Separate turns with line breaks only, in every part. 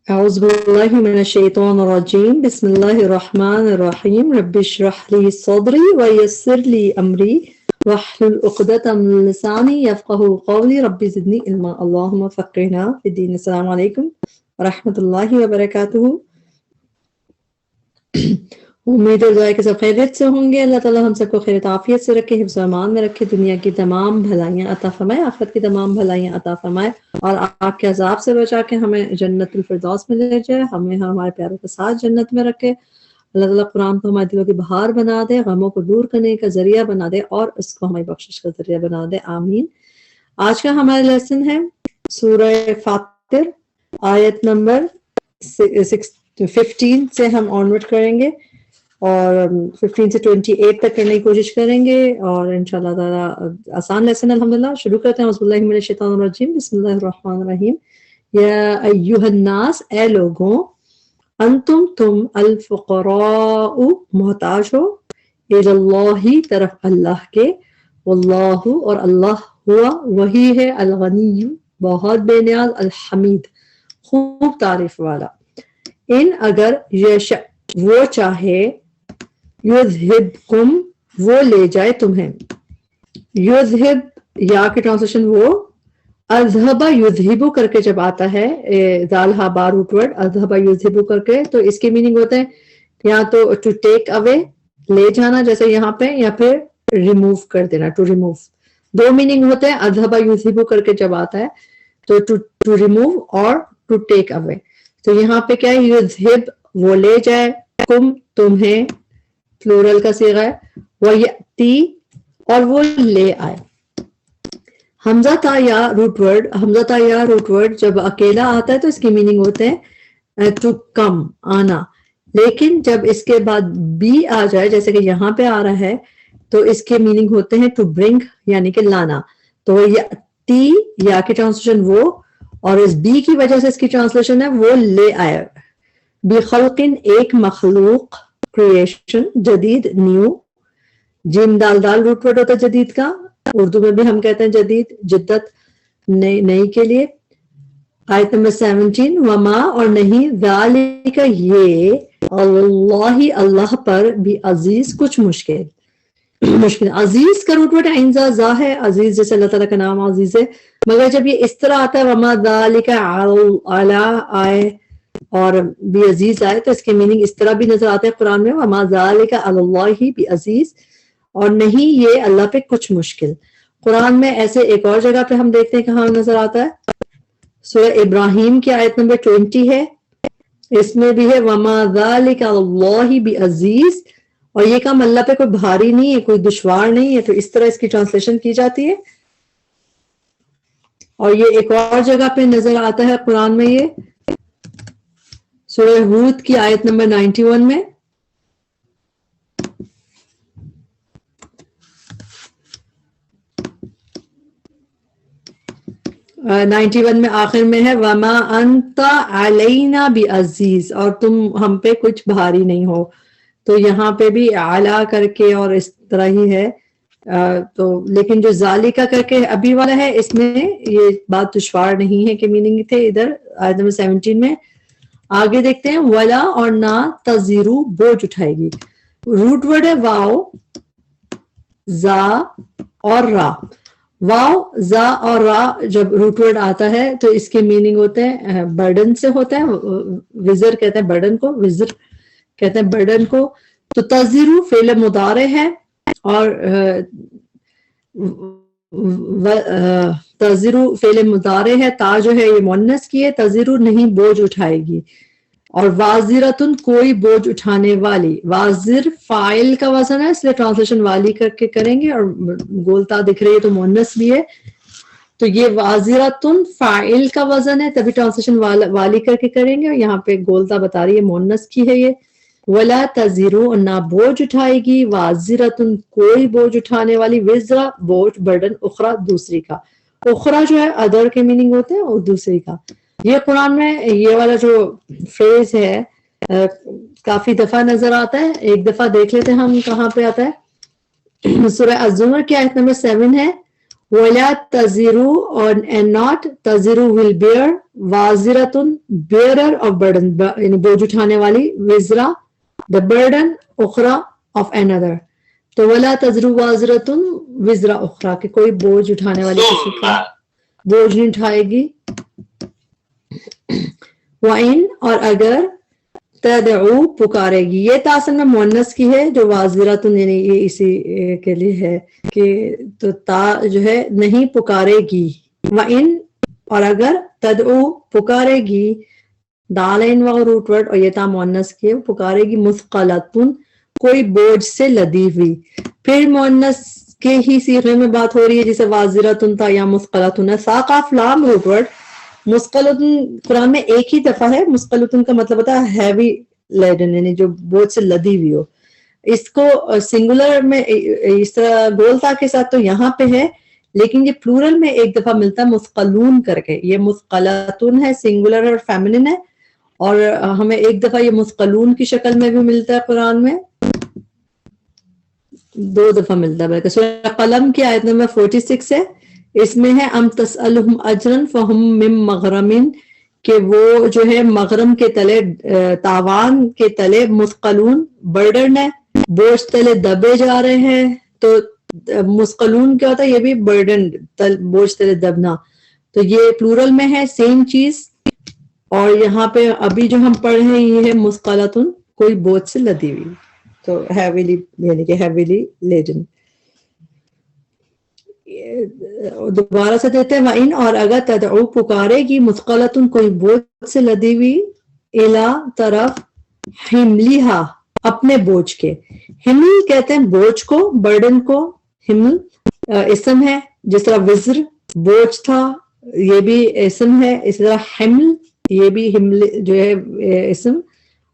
أعوذ بالله من الشيطان الرجيم بسم الله الرحمن الرحيم رب اشرح لي صدري ويسر لي أمري واحلل عقدة من لساني يفقهوا قولي رب زدني علما اللهم فقهنا في الدين. السلام عليكم ورحمة الله وبركاته. امید اور دعا کہ سب خیریت سے ہوں گے. اللہ تعالیٰ ہم سب کو خیریت عافیت سے رکھے، حفظ و امان میں رکھے، دنیا کی تمام بھلائیاں عطا فرمائے، آخرت کی تمام بھلائیاں عطا فرمائے اور آگ کے عذاب سے بچا کے ہمیں جنت الفردوس میں لے جائے، ہمیں ہمارے پیاروں کے ساتھ جنت میں رکھے. اللہ تعالیٰ قرآن کو ہمارے دلوں کی بہار بنا دے، غموں کو دور کرنے کا ذریعہ بنا دے اور اس کو ہماری بخشش کا ذریعہ بنا دے، آمین. آج کا ہمارا لیسن ہے سورہ فاطر، آیت نمبر 15 سے ہم آنورڈ کریں گے اور 15 سے 28 تک کرنے کی کوشش کریں گے اور انشاءاللہ تعالیٰ آسان لیسن الحمدللہ. شروع کرتے ہیں. اعوذ باللہ من الشیطان الرجیم بسم اللہ الرحمن الرحیم. یا ایہا الناس، اے لوگوں، انتم تم الفقراء محتاج ہو، الی اللہ طرف اللہ کے، واللہ اور اللہ ہوا وہی ہے، الغنی بہت بے نیاز، الحمید خوب تعریف والا. ان اگر یشاء وہ چاہے، یذہبکم وہ لے جائے تمہیں. یذہب یا کی ٹرانسلیشن وہ اذہبا یذہبو کر کے جب آتا ہے ذال ہا با روٹ ورڈ اذہبا یذہبو کر کے، تو اس کے میننگ ہوتے ہیں یا تو ٹو ٹیک اوے لے جانا جیسے یہاں پہ، یا پھر ریموو کر دینا ٹو ریموو. دو میننگ ہوتے ہیں اذہبا یذہبو کر کے جب آتا ہے تو ٹو ریموو اور ٹو ٹیک اوے. تو یہاں پہ کیا ہے، یذہب وہ لے جائے، کم تمہیں پلورل کا صیغہ ہے، وَيَأْتِي اور وہ لے آئے. حمزہ تا یا روٹ ورڈ جب اکیلا آتا ہے تو اس کی میننگ ہوتے ہیں ٹو کم آنا، لیکن جب اس کے بعد بی آ جائے جیسے کہ یہاں پہ آ رہا ہے تو اس کے میننگ ہوتے ہیں ٹو برنگ یعنی کہ لانا. تو یأتی یا کی ٹرانسلیشن وہ، اور اس بی کی وجہ سے اس کی ٹرانسلیشن ہے وہ لے آئے. بخلقن ایک مخلوق، کریشن جدید نیو. جیم دال دال روٹ ورڈ ہوتا ہے جدید کا، اردو میں بھی ہم کہتے ہیں جدید، جدت نئی کے لیے. آیت نمبر 17 وما اور نہیں، ذالک یہ، اللہ اللہ پر بھی عزیز کچھ مشکل. عزیز کا روٹ ورڈ عینزا زا ہے، عزیز جیسے اللہ تعالیٰ کا نام عزیز ہے، مگر جب یہ اس طرح آتا ہے وما ذالک علی آئے اور بھی عزیز آئے تو اس کے میننگ اس طرح بھی نظر آتے ہیں قرآن میں، وما ذالک علی اللہ بھی عزیز، اور نہیں یہ اللہ پہ کچھ مشکل. قرآن میں ایسے ایک اور جگہ پہ ہم دیکھتے ہیں کہاں نظر آتا ہے، سورہ ابراہیم کی آیت نمبر 20 ہے، اس میں بھی ہے وما ذالک علی اللہ بعزیز، اور یہ کام اللہ پہ کوئی بھاری نہیں ہے، کوئی دشوار نہیں ہے، تو اس طرح اس کی ٹرانسلیشن کی جاتی ہے. اور یہ ایک اور جگہ پہ نظر آتا ہے قرآن میں، یہ سورہ ہود کی آیت نمبر 91 میں. نائنٹی ون میں آخر میں ہے وما انت علینا بعزیز، اور تم ہم پہ کچھ بھاری نہیں ہو. تو یہاں پہ بھی اعلیٰ کر کے اور اس طرح ہی ہے، تو لیکن جو ذالکہ کر کے ابھی والا ہے اس میں یہ بات دشوار نہیں ہے کہ میننگ تھے ادھر آیت نمبر 17 میں. آگے دیکھتے ہیں ولا اور نہ تزیرو بوجھ اٹھائے گی. روٹ ورڈ ہے واو زا اور را. واو زا اور را جب روٹ ورڈ آتا ہے تو اس کے میننگ ہوتے ہیں برڈن سے ہوتا ہے، وزر کہتے ہیں برڈن کو، وزر کہتے ہیں برڈن کو. تو تزیرو فعل مضارع ہے اور تزیرو فعل مضارع ہے، تا جو ہے یہ مؤنث کی ہے، تزیرو نہیں بوجھ اٹھائے گی. اور وازرتن کوئی بوجھ اٹھانے والی، وازر فاعل کا وزن ہے اس لیے ٹرانسلیشن والی کر کے کریں گے، اور گولتا دکھ رہی ہے تو مؤنث بھی ہے، تو یہ وازرتن فاعل کا وزن ہے تبھی ٹرانسلیشن والی کر کے کریں گے، اور یہاں پہ گولتا بتا رہی ہے مؤنث کی ہے یہ. ولا تزیرو نہ بوجھ اٹھائے گی، وازرتن کوئی بوجھ اٹھانے والی، وزرا بوجھ برڈن، اخرى دوسری کا. اخرى جو ہے ادر کے میننگ ہوتے ہیں اور دوسری کا. یہ قرآن میں یہ والا جو فریز ہے کافی دفعہ نظر آتا ہے. ایک دفعہ دیکھ لیتے ہیں ہم کہاں پہ آتا ہے. سورہ الزمر کی آیت نمبر 7 ہے وَلَا تَزِرُ and not تَزِرُ will bear وَازِرَةٌ bearer of burden یعنی بوجھ اٹھانے والی وزرا the burden اخرى of another تو وَلَا تَزِرُ وَازِرَةٌ وزرا اخرى کہ کوئی بوجھ اٹھانے والی کسی کا بوجھ نہیں اٹھائے گی. وَإِن اور اگر تدعو پکارے گی یہ تاثر میں مؤنث کی ہے جو واضراتن یعنی یہ اسی کے لیے ہے کہ تو تا جو ہے نہیں پکارے گی. وَإِن اور اگر تدعو پکارے گی دالین و روٹ ورڈ اور یہ تا مؤنث کی ہے پکارے گی مثقلتن کوئی بوجھ سے لدی ہوئی. پھر مؤنث کے ہی صیغے میں بات ہو رہی ہے جیسے واضراتن تا یا مثقلتن ہے. سا قاف لام روٹ ورڈ مثقلتن قرآن میں ایک ہی دفعہ ہے. مثقلتن کا مطلب ہوتا ہے ہیوی لیڈن یعنی جو بوجھ سے لدی ہوئی ہو. اس کو سنگولر میں اس طرح گولتا کے ساتھ تو یہاں پہ ہے لیکن یہ پلورل میں ایک دفعہ ملتا ہے مثقلون کر کے. یہ مثقلتن ہے سنگولر اور فیمنن ہے اور ہمیں ایک دفعہ یہ مثقلون کی شکل میں بھی ملتا ہے قرآن میں 2 دفعہ ملتا ہے بلکہ سورہ قلم کی آیت نمبر 46 ہے. اس میں ہے ام تسألہم اجرا فہم من مغرم کہ وہ جو ہے مغرم کے تلے تاوان کے تلے مثقلون برڈن ہے بوجھ تلے دبے جا رہے ہیں. تو مثقلون کیا ہوتا ہے یہ بھی برڈن بوجھ تلے دبنا تو یہ پلورل میں ہے سیم چیز. اور یہاں پہ ابھی جو ہم پڑھ رہے ہیں یہ ہے مثقلتن کوئی بوجھ سے لدی ہوئی تو ہیویلی یعنی کہ ہیویلی لیڈن. دوبارہ سے دیتے ہیں وَإِن اور اگر تدعو پکارے گی مثقلتن کوئی بوجھ سے لدی ہوئی الا طرف حملہا اپنے بوجھ کے. حمل کہتے ہیں بوجھ کو برڈن کو. حمل اسم ہے جس طرح وزر بوجھ تھا یہ بھی اسم ہے. اس طرح حمل یہ بھی حمل جو ہے اسم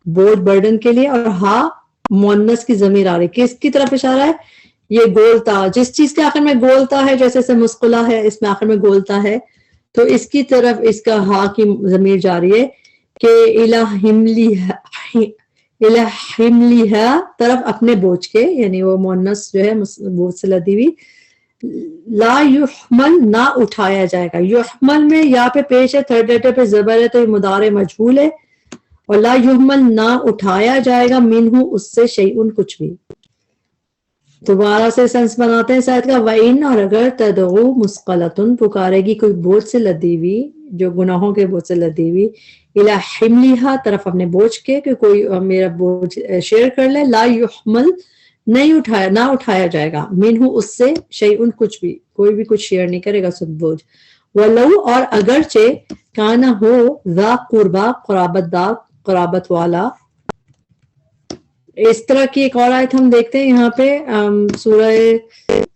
بوجھ برڈن کے لیے. اور ہا مؤنث کی ضمیر آ رہی کس کی طرف اشارہ ہے یہ گولتا جس چیز کے آخر میں گولتا ہے جیسے سے مسقلہ ہے اس میں آخر میں گولتا ہے تو اس کی طرف اس کا ہا کی ضمیر جاری ہے کہ الہ حملیہا طرف اپنے بوجھ کے یعنی وہ مؤنث جو ہے بوجھ سے لدی ہوئی. لا یحمل نہ اٹھایا جائے گا. یحمل میں یا پہ پیش ہے تھرڈ لیٹر پہ زبر ہے تو یہ مضارع مجہول ہے اور لا یحمل نہ اٹھایا جائے گا منہ اس سے شیئن کچھ بھی. دوبارہ سے سینس بناتے ہیں ساتھ کا وَإِن اور اگر تدعو مثقلتن پکارے گی کوئی بوجھ سے لدی ہوئی جو گناہوں کے بوجھ سے لدی ہوئی الی حملہا طرف اپنے بوجھ کے کہ کوئی میرا بوجھ شیئر کر لے لا یحمل نہیں نہ اٹھایا جائے گا منہ اس سے شیئن کچھ بھی کوئی بھی کچھ شیئر نہیں کرے گا سب بوجھ. ولو اور اگرچہ کانا ہو ذا قربا قرابت دار قرابت والا. اس طرح کی ایک اور آیت ہم دیکھتے ہیں یہاں پہ سورہ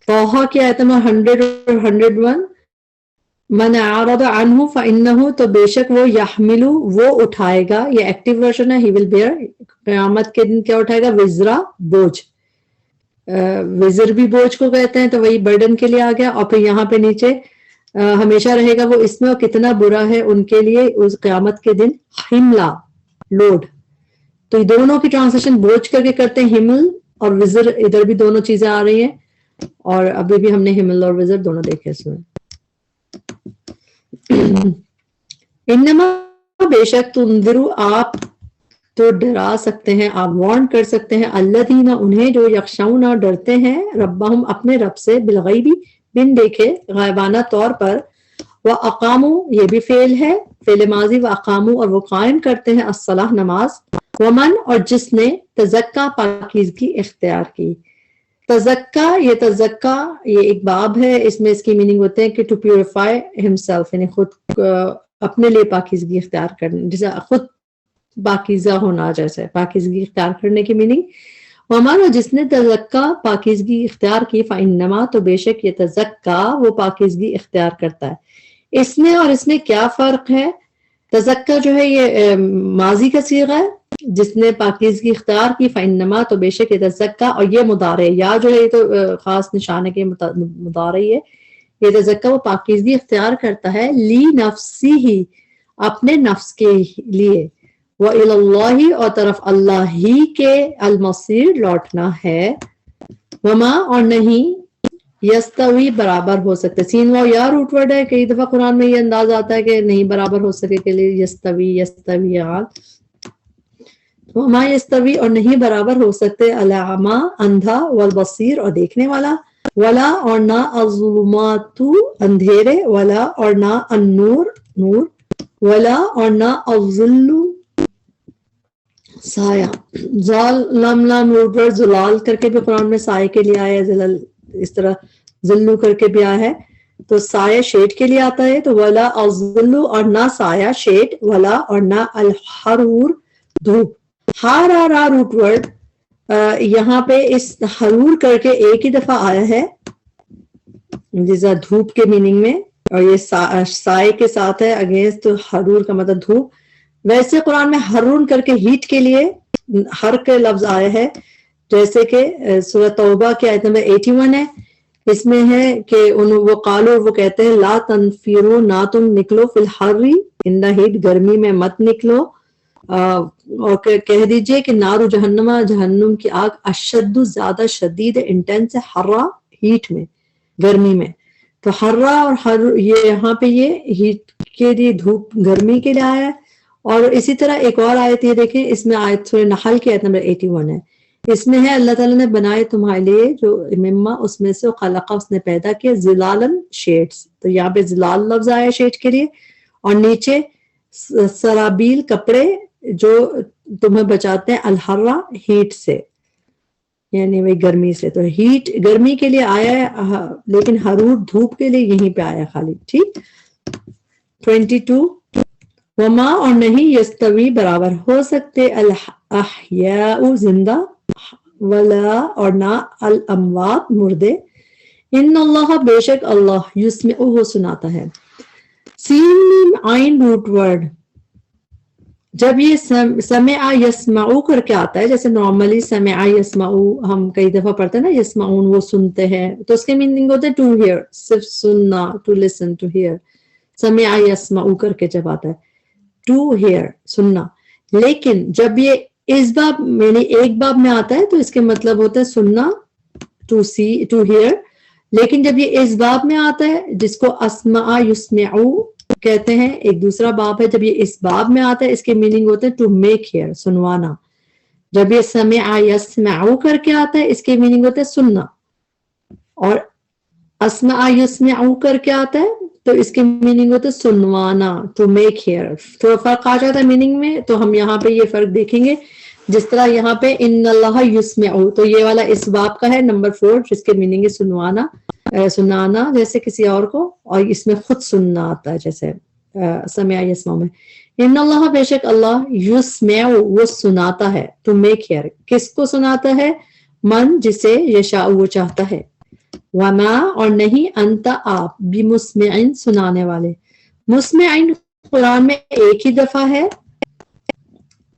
طٰہٰ کی آیت نمبر 100 اور 101 من اعرض عنہ فإنہ تو بے شک وہ یحمل وہ اٹھائے گا. یہ ایکٹیو ورژن ہے he will bear قیامت کے دن کیا اٹھائے گا وزرا بوجھ. وزر بھی بوجھ کو کہتے ہیں تو وہی برڈن کے لیے آ گیا. اور پھر یہاں پہ نیچے ہمیشہ رہے گا وہ اس میں اور کتنا برا ہے ان کے لیے اس قیامت کے دن حملہ لوڈ. تو یہ دونوں کی ٹرانسلیشن بوجھ کر کے کرتے ہیں حمل اور وزر ادھر بھی دونوں چیزیں آ رہی ہیں اور ابھی بھی ہم نے حمل اور وزر دونوں دیکھے اس میں. انما بے شک تنذر آپ تو ڈرا سکتے ہیں آپ وارن کر سکتے ہیں الذین انہیں جو یخشون ڈرتے ہیں ربہم اپنے رب سے بالغیبی بن دیکھے غائبانہ طور پر. وَأَقَامُوا یہ بھی فعل ہے فعل ماضی وَأَقَامُوا اور وہ قائم کرتے ہیں الصلاۃ نماز. ومن اور جس نے تزکا پاکیزگی اختیار کی. تزکا یہ تزکا یہ ایک باب ہے اس میں اس کی میننگ ہوتے ہیں کہ ٹو پیوریفائی ہمسیلف یعنی خود اپنے لیے پاکیزگی اختیار کرنا جیسے خود پاکیزہ ہونا جیسے پاکیزگی اختیار کرنے کی میننگ. ومن اور جس نے تزکا پاکیزگی اختیار کی فإنما تو بے شک یہ تزکا وہ پاکیزگی اختیار کرتا ہے. اس میں اور اس میں کیا فرق ہے؟ تزکا جو ہے یہ ماضی کا صیغہ ہے جس نے پاکیزگی اختیار کی فإنما تو بے شک یتزکا اور یہ مضارع یا جو ہے یہ تو خاص نشان ہے کہ مضارع ہے. یہ تزکا وہ پاکیزگی اختیار کرتا ہے لی نفسی ہی اپنے نفس کے لیے. وإلی اللہ اور طرف اللہ ہی کے المصیر لوٹنا ہے. وما اور نہیں یستوی برابر ہو سکتے، سین و یا روٹ ورڈ ہے، کئی دفعہ قرآن میں یہ انداز آتا ہے کہ نہیں برابر ہو سکے کے لیے یستوی یستویان، وما یستوی اور نہیں برابر ہو سکتے، الاعمی اندھا، والبصیر اور دیکھنے والا، ولا اور نہ الظلمات اندھیرے، ولا اور نہ النور نور، ولا اور نہ الظل سایہ، زال لام لام روبر زلال کر کے بھی قرآن میں سائے کے لیے آیا ہے، زلل اس طرح ذلو کر کے بھی آیا ہے، تو سایہ شیڈ کے لیے آتا ہے، تو ولا الظل اور نہ سایہ شیڈ، ولا اور نہ الحرور دھوپ، ہار آر آر روٹ ورڈ یہاں پہ اس حرور کر کے ایک ہی دفعہ آیا ہے جیسا دھوپ کے میننگ میں، اور یہ سائے کے ساتھ ہے اگینسٹ، تو حرور کا مطلب دھوپ۔ ویسے قرآن میں حرون کر کے ہیٹ کے لیے ہر کے لفظ آیا ہے، جیسے کہ سورہ توبہ کی آیت نمبر 81 ہے، اس میں ہے کہ وہ قالو، وہ کہتے ہیں لا تنفرو، نہ تم نکلو، فی الحر ان دا ہیٹ، گرمی میں مت نکلو، اور کہہ دیجئے کہ نار جہنم، جہنم کی آگ، اشد زیادہ شدید انٹینس ہے، حرا ہیٹ میں، گرمی میں، تو حرا اور یہ یہاں پہ یہ ہیٹ کے لیے، دھوپ گرمی کے لیے آیا ہے۔ اور اسی طرح ایک اور آیت یہ دیکھیں، اس میں آیت سورہ نحل کی آیت نمبر 81 ہے، اس میں ہے اللہ تعالیٰ نے بنائے تمہارے لیے جو مما، اس میں سے خلقہ، اس نے پیدا کیا، زلالن شیڈز، تو یہاں پہ زلال لفظ آیا شیڈ کے لیے، اور نیچے سرابیل کپڑے جو تمہیں بچاتے ہیں، الحرہ ہیٹ سے، یعنی وہی گرمی سے، تو ہیٹ گرمی کے لیے آیا ہے، لیکن حرور دھوپ کے لیے یہیں پہ آیا خالی، ٹھیک۔ 22 وما اور نہیں یستوی برابر ہو سکتے، الاحیاء زندہ، ولا اور نہ الاموات مردے، ان اللہ بے شک اللہ، یسمع وہ سناتا ہے۔ سین میم عین روٹ ورڈ جب یہ سمع یسمعو کر کے آتا ہے، جیسے نارملی سمع یسمعو ہم کئی دفعہ پڑھتے ہیں نا، یسمعون وہ سنتے ہیں، تو اس کے میننگ ہوتے ہیں ٹو ہیئر، صرف سننا، ٹو لسن، ٹو ہیئر، سمع یسمعو کر کے جب آتا ہے ٹو ہیئر سننا، لیکن جب یہ اس باب یعنی ایک باب میں آتا ہے تو اس کے مطلب ہوتا ہے سننا، ٹو سی، ٹو ہیئر، لیکن جب یہ اس باب میں آتا ہے جس کو اسمع یسمعو کہتے ہیں، ایک دوسرا باب ہے، جب یہ اس باب میں آتا ہے اس کے میننگ ہوتے ہیں ٹو میک ہیئر، سنوانا۔ جب یہ سمع یسمعو کر کے آتا ہے اس کے میننگ ہوتے ہیں سننا، اور اسمع یسمعو کر کے آتا ہے تو اس کے میننگ ہوتا ہے سنوانا، ٹو میک ہیئر، تو فرق آ جاتا ہے میننگ میں۔ تو ہم یہاں پہ یہ فرق دیکھیں گے، جس طرح یہاں پہ ان اللہ یسمعو، تو یہ والا اس باب کا ہے نمبر 4، جس کے میننگ ہے سنوانا، سنانا جیسے کسی اور کو، اور اس میں خود سننا آتا ہے جیسے سمع یسمع میں۔ ان اللہ بے شک اللہ، یسمع وہ سناتا ہے، ٹو میک ہیئر، کس کو سناتا ہے؟ من جسے، یشاء وہ چاہتا ہے، وما اور نہیں، انت آپ، بمسمعن سنانے والے۔ مسمعن قرآن میں ایک ہی دفعہ ہے،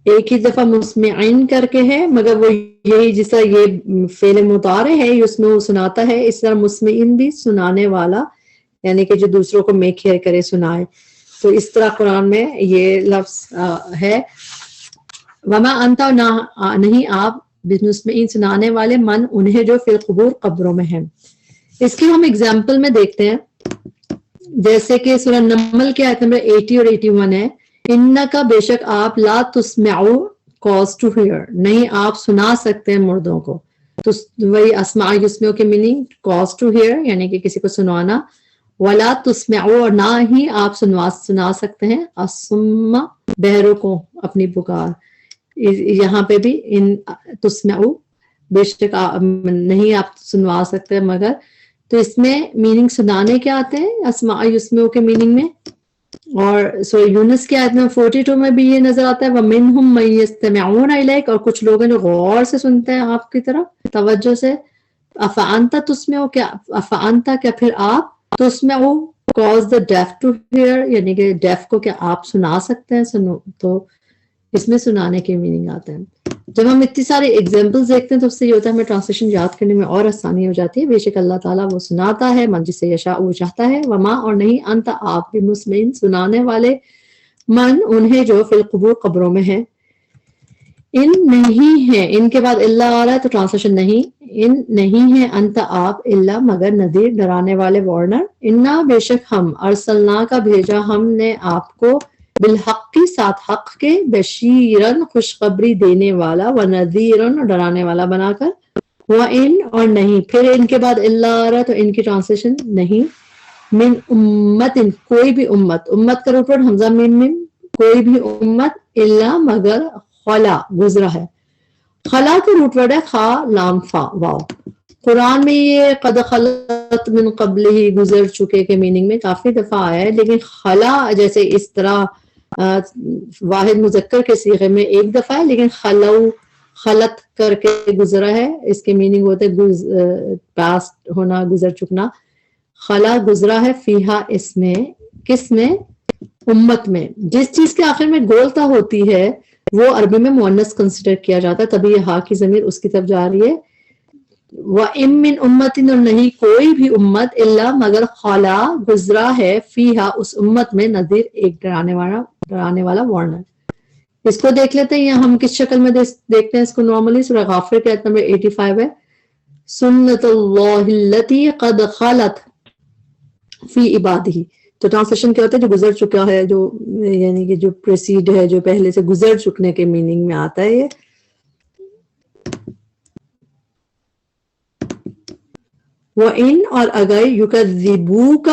ایک ہی دفعہ مسمعین کر کے ہے، مگر وہ یہی جس طرح یہ فعل مضارع ہے اس میں وہ سناتا ہے، اس طرح مسمعین بھی سنانے والا، یعنی کہ جو دوسروں کو میک ہیئر کرے، سنائے، تو اس طرح قرآن میں یہ لفظ ہے۔ وما انت نہیں آپ، بمسمعین سنانے والے، من انہیں جو فی القبور قبروں میں ہیں۔ اس کی ہم اگزامپل میں دیکھتے ہیں، جیسے کہ سورہ نمل کی آیت نمبر 80 اور 81 ہے، انکا بے شک آپ، لا تسمعو کاز ٹو ہیئر، نہیں آپ سنا سکتے ہیں مردوں کو، تو وہی اسمع یسمعو کے میننگ کاز ٹو ہیئر، یعنی کہ کسی کو سنوانا، ولا تسمعو اور نہ ہی آپ سنا سکتے ہیں، الصم بہروں کو اپنی پکار، یہاں پہ بھی ان تسمعو بے شک نہیں آپ سنوا سکتے، مگر تو اس میں میننگ سنانے کے آتے ہیں اسمع یسمعو کے میننگ میں۔ اور سورہ یونس کی آیت میں 42 میں بھی یہ نظر آتا ہے، وَمِنْهُمْ مَن يَسْتَمِعُونَ إِلَيْكَ، اور کچھ لوگ ہیں جو غور سے سنتے ہیں آپ کی طرف، توجہ سے، أَفَأَنْتَ تُسْمِعُ، کیا أَفَأَنْتَ کیا پھر آپ، تُسْمِعُ cause the deaf to hear، یعنی کہ ڈیف کو کیا آپ سنا سکتے ہیں، تو اس میں سنانے کے میننگ آتے ہیں۔ جب ہم اتنی ساری ایگزامپلز دیکھتے ہیں تو اس سے یہ ہوتا ہے ہمیں ٹرانسلیشن یاد کرنے میں اور آسانی ہو جاتی ہے۔ بے شک اللہ تعالیٰ وہ سناتا ہے، من جسے یشاء وہ چاہتا ہے، وما اور نہیں، انت آپ، بمسمعین سنانے والے، من انہیں جو فی القبور قبروں میں ہیں۔ ان نہیں ہے، ان کے بعد اللہ آ رہا ہے تو ٹرانسلیشن نہیں، ان نہیں ہے انت آپ اللہ مگر نذیر ڈرانے والے وارنر، انا بے شک ہم ارسلنا کا بھیجا ہم نے آپ کو بالحق کی ساتھ حق کے بشیرن خوشخبری دینے والا و نذیرن ڈرانے والا بنا کر، وہ ان اور نہیں، پھر ان کے بعد اللہ آ رہا ہے تو ان کی ٹرانسلیشن نہیں، من امت کوئی بھی امت، امت کا روٹ ورڈ حمزہ میم کوئی بھی امت الا مگر خلا گزرا ہے، خلا کا روٹ ورڈ ہے خا لام فا واو، قرآن میں یہ قد خلت من قبل ہی گزر چکے کے میننگ میں کافی دفعہ آیا ہے، لیکن خلا جیسے اس طرح واحد مذکر کے صیغے میں ایک دفعہ ہے، لیکن خلو خلط کر کے گزرا ہے، اس کے میننگ ہوتے پاسٹ ہونا، گزر چکنا، خلا گزرا ہے فیہا اس میں، کس میں؟ امت میں، جس چیز کے آخر میں گولتا ہوتی ہے وہ عربی میں مؤنث کنسیڈر کیا جاتا ہے، تبھی یہ ہا کی ضمیر اس کی طرف جا رہی ہے، وَإِن مِّنْ أُمَّةٍ اور نہیں کوئی بھی امت الا مگر خلا گزرا ہے فیہا اس امت میں نذیر ایک ڈرانے والا وارنر۔ اس کو دیکھ لیتے ہیں، یہاں ہم کس شکل میں دیکھتے ہیں اس کو نارملی، سورہ غافر کے آیت نمبر 85 ہے، سنت اللہ التی قد خلت فی عبادہ، تو ٹرانسلیشن کیا ہوتا ہے جو گزر چکا ہے، جو یعنی کہ جو پریسیڈ ہے، جو پہلے سے گزر چکنے کے میننگ میں آتا ہے یہ۔ وَإِنْ اور اگر يُكَذِّبُوكَ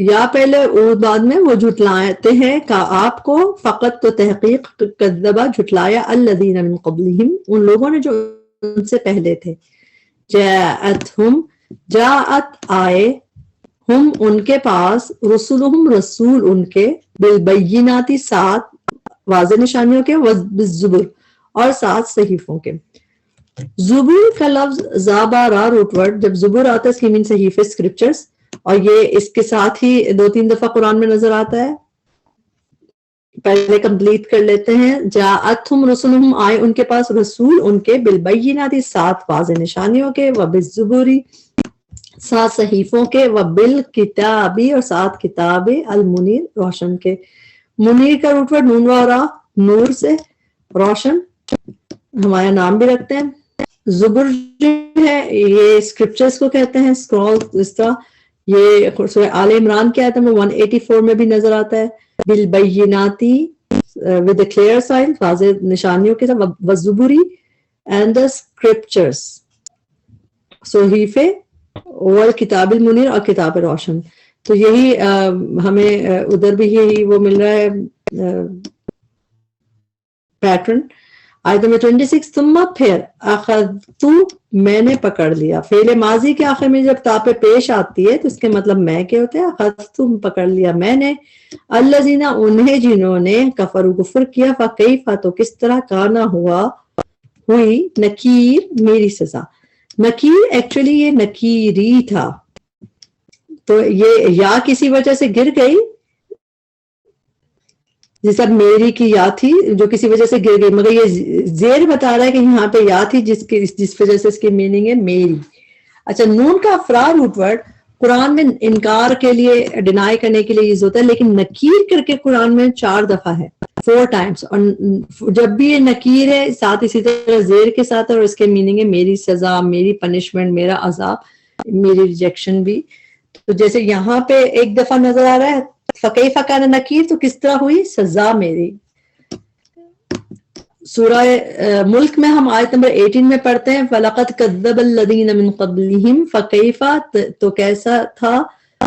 یا پہلے اور بعد میں وہ جھٹلاتے ہیں کا آپ کو، فقط تو تحقیق کذبا جھٹلایا الذین من قبلہم ان لوگوں نے جو ان سے پہلے تھے، جاءت آئے ہم ان کے پاس رسولہم رسول ان کے بالبیناتی ساتھ واضح نشانیوں کے بالزبر اور ساتھ صحیفوں کے۔ زبور کا لفظ زابارا روٹ ورڈ، جب زبور آتا ہے اس کی مین صحیفے اسکرپچرز، اور یہ اس کے ساتھ ہی 2-3 دفعہ قرآن میں نظر آتا ہے، پہلے کمپلیٹ کر لیتے ہیں، جاءتہم رسولہم آئے ان کے پاس رسول ان کے بالبیناتی ساتھ واضح نشانیوں کے وبالزبری ساتھ صحیفوں کے وبالکتابی اور ساتھ کتاب المنیر روشن کے۔ منیر کا روٹ ورڈ نون و را نور سے، روشن ہمارا نام بھی رکھتے ہیں، زبر جو ہے یہ اسکرپچرز کو کہتے ہیں، اسکرول اس طرح، یہ سورہ آل عمران کے آیت نمبر 184 میں بھی نظر آتا ہے، بالبیناتی with a clear sign واضح نشانیوں کے ساتھ، والزبری and the scriptures صحیفے اور کتاب المنیر اور کتاب روشن۔ تو یہی ہمیں ادھر بھی یہی وہ مل رہا ہے پیٹرن۔ آیت نمبر 26 ثم پھر اخذتو میں نے پکڑ لیا، فعل ماضی کے آخر میں جب تا پہ پیش آتی ہے تو اس کے مطلب میں کے ہوتے ہیں، اخذتو پکڑ لیا میں نے، الذین انہیں جنہوں نے کفروا کفر کیا، فکیف تو کس طرح کانا ہوئی نکیر میری سزا۔ نکیر ایکچولی یہ نکیری تھا، تو یہ یا کسی وجہ سے گر گئی، جیسا میری کی یا تھی جو کسی وجہ سے گر گئی، مگر یہ زیر بتا رہا ہے کہ یہاں پہ یا تھی جس وجہ سے اس کی میننگ ہے میری۔ اچھا، نون کا افرا روٹ ورڈ قرآن میں انکار کے لیے، ڈینائی کرنے کے لیے یوز ہوتا ہے، لیکن نکیر کر کے قرآن میں 4 دفعہ ہے، 4 ٹائمز، اور جب بھی یہ نکیر ہے ساتھ اسی طرح زیر کے ساتھ، اور اس کے میننگ ہے میری سزا، میری پنشمنٹ، میرا عذاب، میری ریجیکشن بھی۔ تو جیسے یہاں پہ ایک دفعہ نظر آ رہا ہے فکیف کان نکیر، تو کس طرح ہوئی سزا میری۔ سورہ ملک میں ہم آیت نمبر 18 میں پڑھتے ہیں وَلَقَدْ كَذَّبَ الَّذِينَ مِن قَبْلِهِمْ فَكَيْفَ تو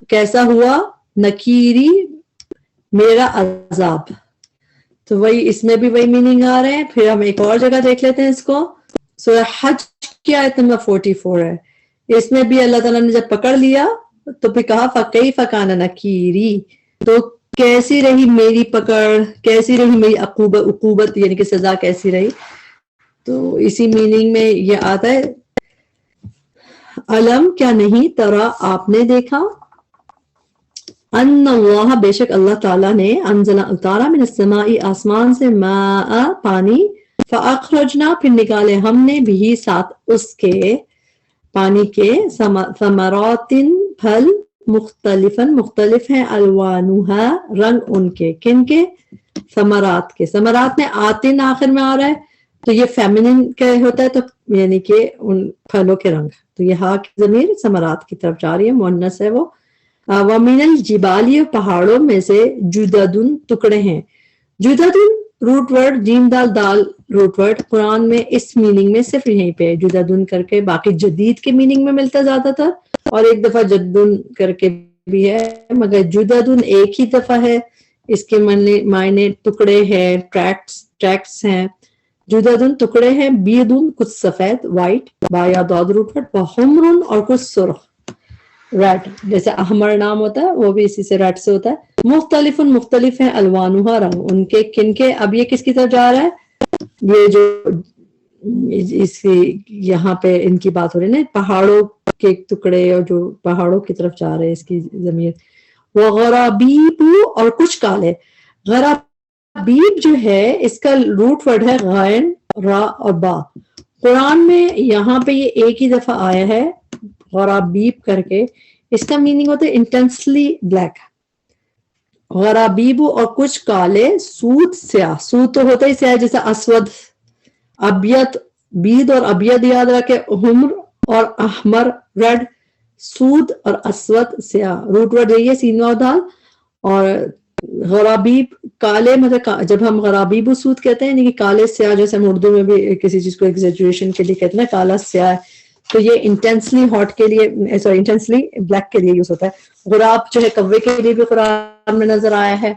کیسا ہوا نکیری میرا عذاب۔ تو وہی اس میں بھی وہی میننگ آ رہے ہیں۔ پھر ہم ایک اور جگہ دیکھ لیتے ہیں اس کو، سورہ حج کی آیت نمبر 44 ہے، اس میں بھی اللہ تعالیٰ نے جب پکڑ لیا تو پھر کہا فَكَيْفَ كَانَ نَكِيرِ، تو کیسی رہی میری پکڑ، کیسی رہی میری عقوبت یعنی کہ سزا کیسی رہی۔ تو اسی میننگ میں یہ آتا ہے علم کیا نہیں ترا آپ نے دیکھا، ان اللہ بے شک اللہ تعالیٰ نے انزل اتارا من السماء آسمان سے ماء پانی، فاخرجنا پھر نکالے ہم نے بھی ساتھ اس کے پانی کے ثمرات پھل مختلف ہیں الوانها رنگ ان کے، کن کے؟ ثمرات کے۔ ثمرات میں آتن آخر میں آ رہا ہے، تو یہ فیمنن کا ہوتا ہے، تو یعنی کہ ان پھلوں کے رنگ. تو یہ ہا کی ضمیر ثمرات کی طرف جا رہی ہے، مؤنث ہے وہ. وَمِنَ الْجِبَالِ پہاڑوں میں سے جُدَدٌ ٹکڑے ہیں. جُدَدٌ روٹ ورڈ جیم دال دال روٹ ورڈ قرآن میں اس میننگ میں صرف یہیں پہ جُدَدٌ کر کے، باقی جدید کے میننگ میں ملتا زیادہ تر، اور ایک دفعہ جدن کر کے بھی ہے، مگر جُدَدٌ ایک ہی دفعہ ہے. اس کے معنی ٹکڑے ہیں، ٹریکٹس ہیں. جُدَدٌ ٹکڑے ہیں، بیدٌ کچھ سفید وائٹ با یا داد روٹ ورڈ، وحمرٌ اور کچھ سرخ ریڈ، جیسے احمر نام ہوتا ہے وہ بھی اسی سے ریڈ سے ہوتا ہے. مختلف مختلف ہیں الوانها رنگ ان کے، کن کے. اب یہ کس کی طرف جا رہا ہے؟ یہ جو اس یہاں پہ ان کی بات ہو رہی ہے نا، پہاڑوں کے ٹکڑے اور جو پہاڑوں کی طرف جا رہے ہیں اس کی ضمیر. وغرابیب اور کچھ کالے. غرابیب جو ہے اس کا روٹ ورڈ ہے غین را اور با. قرآن میں یہاں پہ یہ ایک ہی دفعہ آیا ہے غرابیب کر کے. اس کا میننگ ہوتا ہے انٹینسلی بلیک. غرابیب اور کچھ کالے، سود سیاہ. سود تو ہوتا ہی سیاہ، جیسے اسود ابیض، بید اور ابیض یاد رکھے، حمر اور احمر ریڈ، سود اور اسود سیاہ. روٹ ورڈ یہی ہے سین و دال. اور غرابیب کالے، مطلب جب ہم غرابیب و سود کہتے ہیں یعنی کہ کالے سیاہ، جیسے ہم اردو میں بھی کسی چیز کو ایگزیجریشن کے لیے کہتے ہیں نا کالا سیاہ، تو یہ انٹینسلی ہاٹ کے لیے، سوری انٹینسلی بلیک کے لیے یوز ہوتا ہے. غراب جو ہے کوے کے لیے بھی قرآن میں نظر آیا ہے.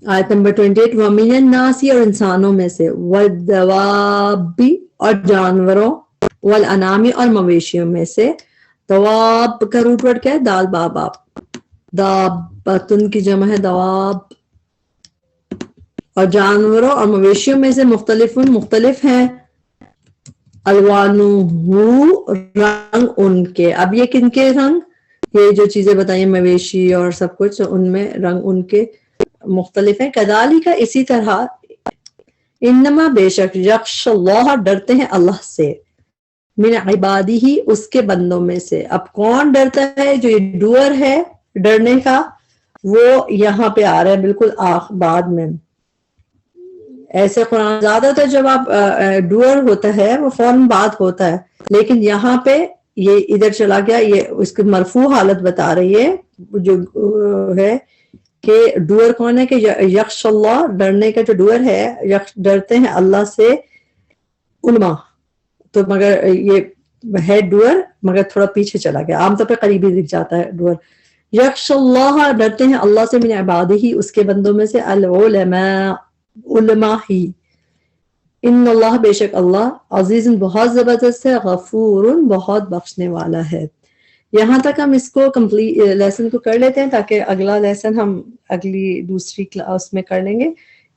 آیت نمبر 28 وَمِنَ النَّاسِ اور انسانوں میں سے، وَالدَّوَابِ اور جانوروں، وَالْأَنَامِ اور مویشیوں میں سے. دواب کا روٹ ورڈ کیا ہے؟ دال با باب. دابتن کی جمع ہے دواب. اور جانوروں اور مویشیوں میں سے مختلف ہیں، الوانہ رنگ ان کے. اب یہ کن کے رنگ؟ یہ جو چیزیں بتائیں مویشی اور سب کچھ، ان میں رنگ ان کے مختلف ہیں. کذالک اسی طرح، انما بے شک، یخشى اللہ ڈرتے ہیں اللہ سے، من عبادہ اس کے بندوں میں سے. اب کون ڈرتا ہے؟ جو یہ ڈوئر ہے ڈرنے کا، وہ یہاں پہ آ رہا ہے بالکل بعد میں. ایسے قرآن زیادہ تر جب آپ ڈوئر ہوتا ہے وہ فوراً بعد ہوتا ہے، لیکن یہاں پہ یہ ادھر چلا گیا. یہ اس کی مرفوع حالت بتا رہی ہے جو ہے کہ ڈوئر کون ہے، کہ یخش اللہ ڈرنے کا جو ڈوئر ہے، ڈرتے ہیں اللہ سے علماء. تو مگر یہ ہے ڈوئر مگر تھوڑا پیچھے چلا گیا، عام طور پہ قریبی دکھ جاتا ہے ڈوئر. یخش اللہ ڈرتے ہیں اللہ سے، من عبادہ اس کے بندوں میں سے، العلماء علماء ہی. ان اللہ بے شک اللہ، عزیز بہت زبردست ہے، غفور بہت بخشنے والا ہے. یہاں تک ہم اس کو کمپلیٹ لیسن کو کر لیتے ہیں تاکہ اگلا لیسن ہم اگلی دوسری کلاس میں کر لیں گے.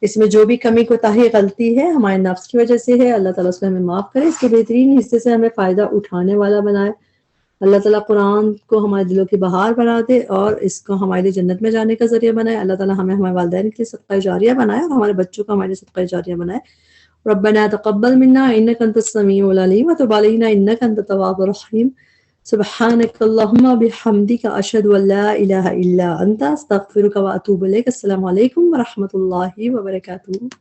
اس میں جو بھی کمی کوتاہی غلطی ہے ہمارے نفس کی وجہ سے ہے، اللہ تعالیٰ اس میں ہمیں معاف کرے، اس کے بہترین حصے سے ہمیں فائدہ اٹھانے والا بنائے. اللہ تعالیٰ قرآن کو ہمارے دلوں کی بہار بنا دے اور اس کو ہمارے لیے جنت میں جانے کا ذریعہ بنائے. اللہ تعالیٰ ہمیں ہمارے والدین کے لیے صدقہ جاریہ بنائے اور ہمارے بچوں کو ہمارے صدقہ جاریہ بنائے. ربنا تقبل منا انك انت السميع العليم وتب علينا انك انت التواب الرحيم. سبحانك اللهم وبحمدك اشهد ان لا اله الا انت استغفرك واتوب اليك. السلام علیکم ورحمۃ اللہ وبرکاتہ.